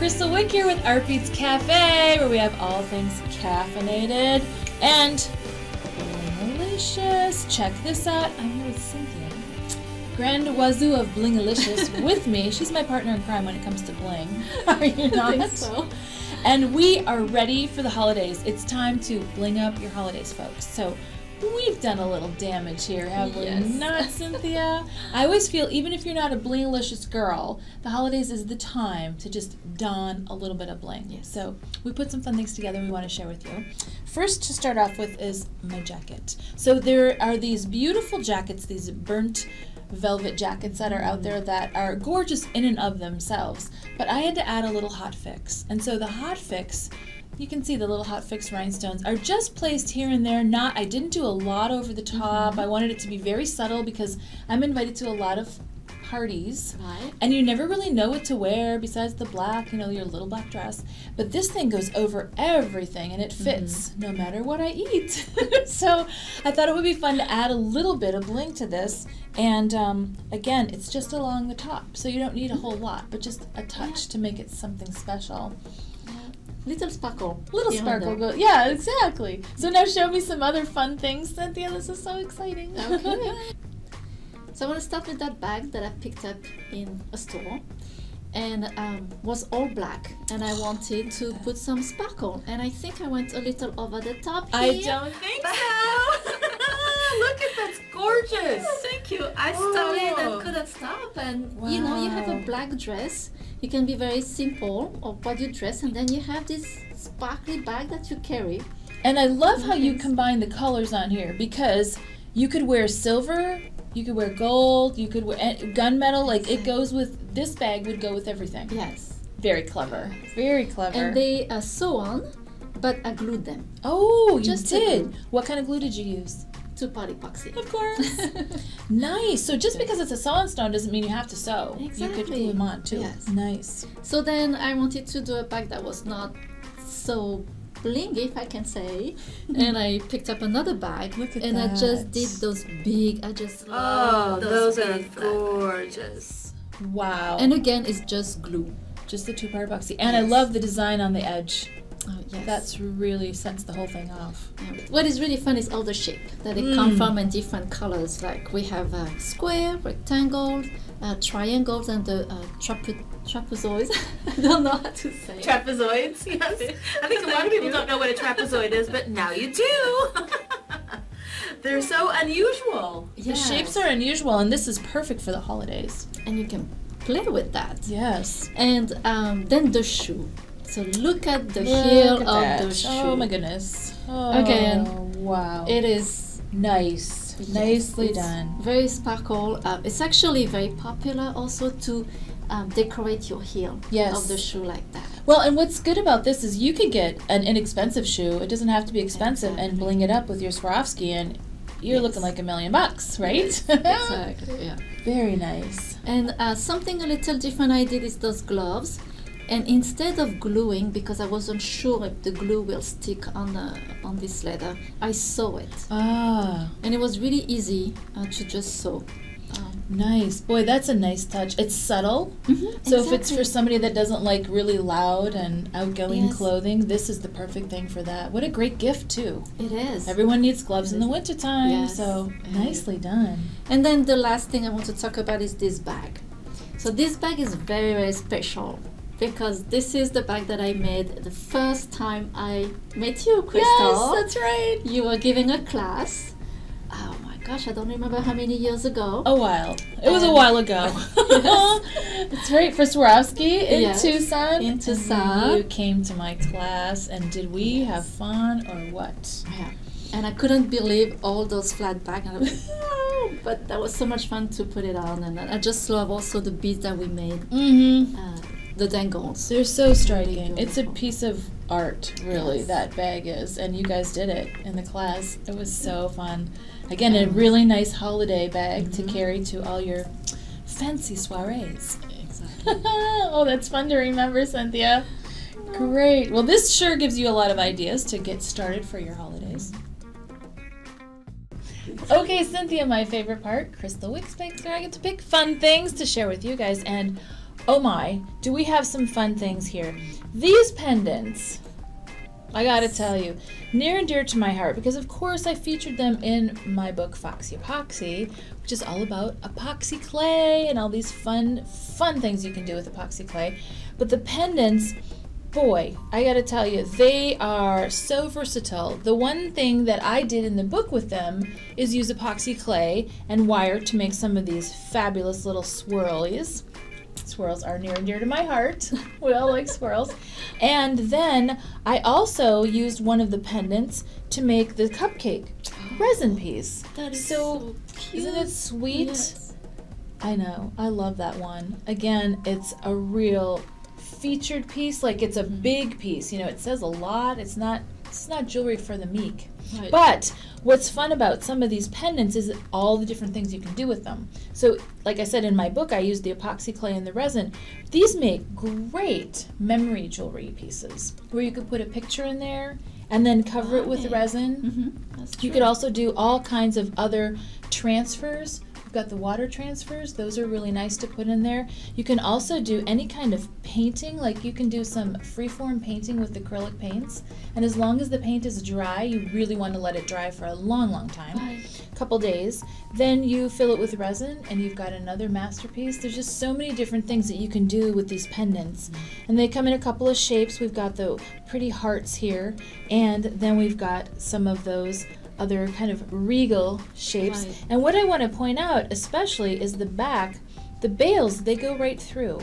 Kristal Wick here with Artbeads Cafe, where we have all things caffeinated and delicious. Check this out. I'm here with Cynthia, Grand Wazoo of Blingalicious, with me. She's my partner in crime when it comes to bling. Are you not? I think so. And we are ready for the holidays. It's time to bling up your holidays, folks. So we've done a little damage here, have we not, Cynthia? I always feel, even if you're not a blingalicious girl, the holidays is the time to just don a little bit of bling. Yes. So we put some fun things together we want to share with you. First, to start off with, is my jacket. So there are these beautiful jackets, these burnt velvet jackets that are out there that are gorgeous in and of themselves. But I had to add a little hot fix. And so the hot fix, you can see the little hot fix rhinestones are just placed here and there. I didn't do a lot over the top. I wanted it to be very subtle because I'm invited to a lot of parties. Right. And you never really know what to wear besides the black, your little black dress. But this thing goes over everything and it fits no matter what I eat. So I thought it would be fun to add a little bit of bling to this. And again, it's just along the top. So you don't need a whole lot, but just a touch to make it something special. Little sparkle. Little sparkle. Yeah, exactly. So now show me some other fun things, Cynthia. This is so exciting. Okay. So I want to start with that bag that I picked up in a store, and was all black, and I wanted to put some sparkle, and I think I went a little over the top here. I don't think so. Look at that's gorgeous. Thank you. I started and couldn't stop, and you have a black dress. You can be very simple of what you dress, and then you have this sparkly bag that you carry. And I love how you combine the colors on here, because you could wear silver, you could wear gold, you could wear gunmetal. Like it goes with, this bag would go with everything. Yes. Very clever. Very clever. And they sew on, but I glued them. Oh, you did. What kind of glue did you use? 2-part epoxy. Of course. Nice. So just because it's a sewing stone doesn't mean you have to sew. Exactly. You could glue them on too. Yes. Nice. So then I wanted to do a bag that was not so blingy, if I can say, and I picked up another bag. Look at and that. I just did those big. I just love those are big flat gorgeous. Wow. And again, it's just glue. Just the 2-part epoxy. And I love the design on the edge. Oh, yes. That's really sets the whole thing off. Yeah. What is really fun is all the shape that they come from and different colors. Like we have square, rectangles, triangles, and the trapezoids. I don't know how to say it. Trapezoids, yes. I think a lot of people don't know what a trapezoid is, but now you do. They're so unusual. The shapes are unusual, and this is perfect for the holidays. And you can play with that. Yes. And then the shoe. So look at the heel of the shoe. Oh my goodness. Oh, again, wow. It is nice. Yes, Nicely done. Very sparkle. It's actually very popular also to decorate your heel of the shoe like that. Well, and what's good about this is you could get an inexpensive shoe. It doesn't have to be expensive, and bling it up with your Swarovski, and you're looking like $1 million, right? Exactly. Yeah. Very nice. And something a little different I did is those gloves. And instead of gluing, because I wasn't sure if the glue will stick on this leather, I sew it. Ah. And it was really easy to just sew. Nice. Boy, that's a nice touch. It's subtle. So if it's for somebody that doesn't like really loud and outgoing clothing, this is the perfect thing for that. What a great gift, too. It is. Everyone needs gloves in the wintertime, so nicely done. And then the last thing I want to talk about is this bag. So this bag is very, very special, because this is the bag that I made the first time I met you, Kristal. Yes, that's right. You were giving a class. Oh my gosh, I don't remember how many years ago. A while. It was a while ago. That's right, for Swarovski in Tucson. In Tucson. You came to my class, and did we have fun or what? Yeah. And I couldn't believe all those flat bags. And I was like, wow. But that was so much fun to put it on. And I just love also the beads that we made. The dangles. They're so striking. It's a piece of art, really, that bag is. And you guys did it in the class. It was so fun. Again, a really nice holiday bag to carry to all your fancy soirees. Exactly. Oh, that's fun to remember, Cynthia. Great. Well, this sure gives you a lot of ideas to get started for your holidays. Okay, Cynthia, my favorite part, Kristal Wick's bags, where I get to pick fun things to share with you guys. And oh my, do we have some fun things here. These pendants, I gotta tell you, near and dear to my heart, because of course I featured them in my book Foxy Epoxy, which is all about epoxy clay and all these fun things you can do with epoxy clay. But the pendants, boy, I gotta tell you, they are so versatile. The one thing that I did in the book with them is use epoxy clay and wire to make some of these fabulous little swirlies. Swirls are near and dear to my heart. We all like swirls. And then I also used one of the pendants to make the cupcake resin piece. That is so cute. Isn't it sweet? Yes. I know. I love that one. Again, it's a real featured piece. Like, it's a big piece. You know, it says a lot. It's not jewelry for the meek. Right. But what's fun about some of these pendants is all the different things you can do with them. So, like I said in my book, I used the epoxy clay and the resin. These make great memory jewelry pieces where you could put a picture in there and then cover it with the resin. That's You true. could also do all kinds of other transfers. We've got the water transfers. Those are really nice to put in there. You can also do any kind of painting, like you can do some freeform painting with acrylic paints. And as long as the paint is dry, you really want to let it dry for a long time, a couple days. Then you fill it with resin and you've got another masterpiece. There's just so many different things that you can do with these pendants. And they come in a couple of shapes. We've got the pretty hearts here, and then we've got some of those other kind of regal shapes. Right. And what I want to point out especially is the back. The bails, they go right through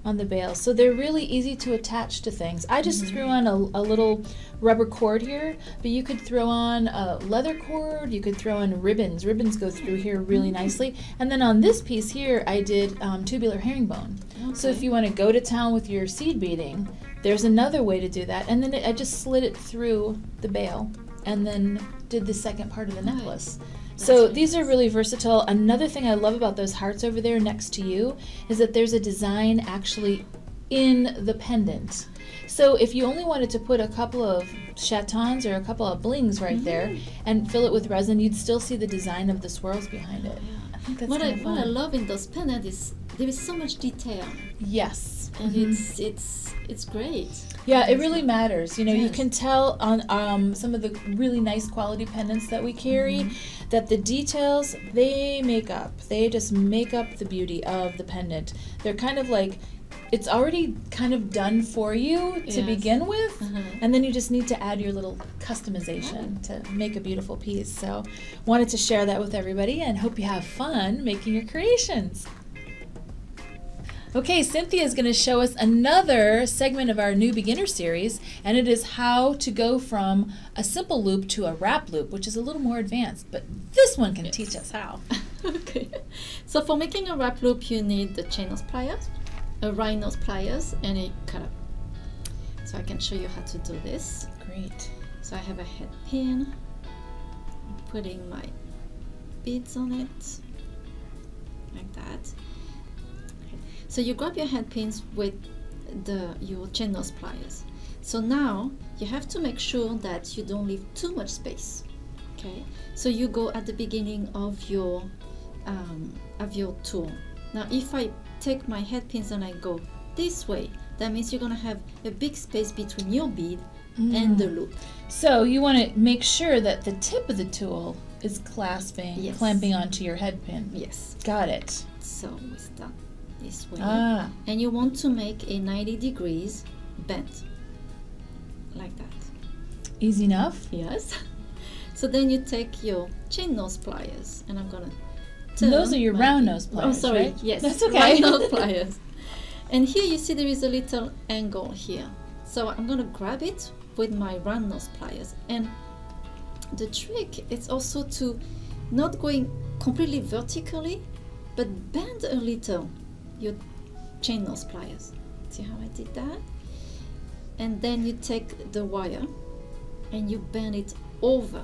on the bails, so they're really easy to attach to things. I just threw on a little rubber cord here, but you could throw on a leather cord, you could throw on ribbons. Ribbons go through here really nicely. And then on this piece here I did tubular herringbone. So if you want to go to town with your seed beading, there's another way to do that. And then I just slid it through the bail and then did the second part of the necklace. So these are really versatile. Another thing I love about those hearts over there next to you is that there's a design actually in the pendant. So if you only wanted to put a couple of chatons or a couple of blings right there and fill it with resin, you'd still see the design of the swirls behind it. I think that's What kind of fun. I love in those pendants is there is so much detail, Yes. and it's great. Yeah, it really matters. You know, you Yes. can tell on some of the really nice quality pendants that we carry that the details, they just make up the beauty of the pendant. They're kind of like, it's already kind of done for you to Yes. begin with, and then you just need to add your little customization to make a beautiful piece. So wanted to share that with everybody and hope you have fun making your creations. Okay, Cynthia is going to show us another segment of our new beginner series, and it is how to go from a simple loop to a wrap loop, which is a little more advanced, but this one can teach us how. Okay. So for making a wrap loop, you need the chain nose pliers, a rhine nose pliers, and a cutter. So I can show you how to do this. Great. So I have a head pin. I'm putting my beads on it, like that. So you grab your head pins with your chain nose pliers. So now you have to make sure that you don't leave too much space. Okay. So you go at the beginning of your tool. Now if I take my head pins and I go this way, that means you're gonna have a big space between your bead and the loop. So you want to make sure that the tip of the tool is clamping onto your head pin. Yes. Got it. So we start this way. And you want to make a 90 degrees bend. Like that. Easy enough. Yes. So then you take your chain nose pliers, and I'm gonna turn Those are your my round bead. nose pliers, Oh, sorry. right? Yes. That's okay. Round nose pliers. And here you see there is a little angle here. So I'm gonna grab it with my round nose pliers. And the trick is also to not going completely vertically, but bend a little your chain nose pliers. See how I did that? And then you take the wire and you bend it over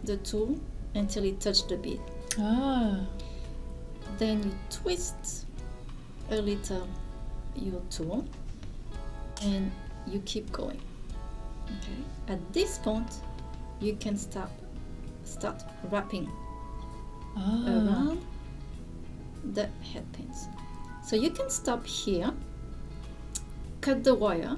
the tool until it touches the bead. Then you twist a little your tool and you keep going. Okay. At this point you can start wrapping around the head pins. So you can stop here, cut the wire,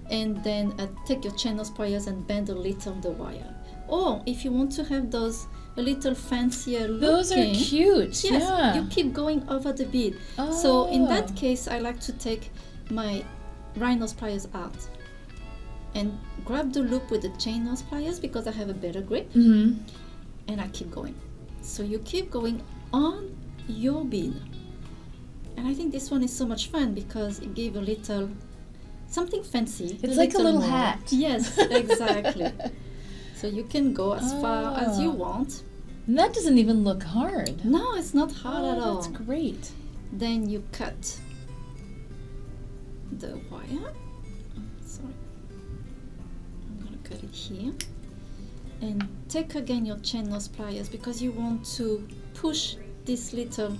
and then take your channel pliers and bend a little the wire. Or if you want to have those a little fancier looking, those are cute. yes, Yeah. you keep going over the bead. Oh. So in that case, I like to take my rhino's pliers out and grab the loop with the chain nose pliers because I have a better grip, Mm-hmm. and I keep going. So you keep going on your bead. And I think this one is so much fun because it gave a little something fancy. It's like a little more. hat. Yes, exactly. So you can go as far as you want. And that doesn't even look hard. No, it's not hard at all. That's great. Then you cut the wire. Sorry. I'm gonna cut it here. And take again your chain nose pliers because you want to push these little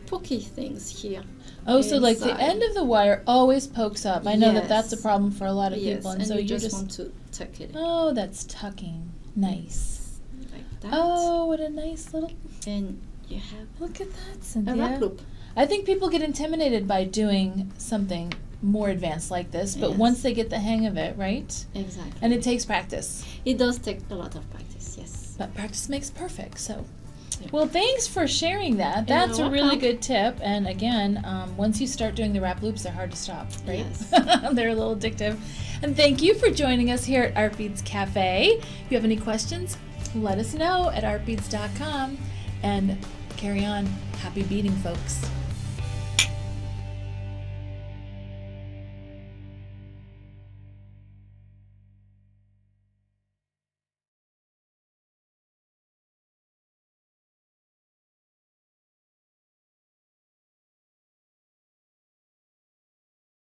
pokey things here. Oh, so like the inside. end of the wire always pokes up. I know that that's a Yes. problem for a lot of Yes, people. and so you you're just want to tuck it in Oh, that's tucking. Nice. like that. Oh, what a nice little... And you have Look at that, a Cynthia. wrap loop. I think people get intimidated by doing something more advanced like this, but Yes. once they get the hang of it, right? Exactly. And it takes practice. It does take a lot of practice, yes. But practice makes perfect, so... Yeah. Well, thanks for sharing that. You're That's a really welcome. good tip. And again, once you start doing the wrap loops, they're hard to stop, right? Yes. They're a little addictive. And thank you for joining us here at Artbeads Cafe. If you have any questions, let us know at artbeads.com. And carry on. Happy beading, folks.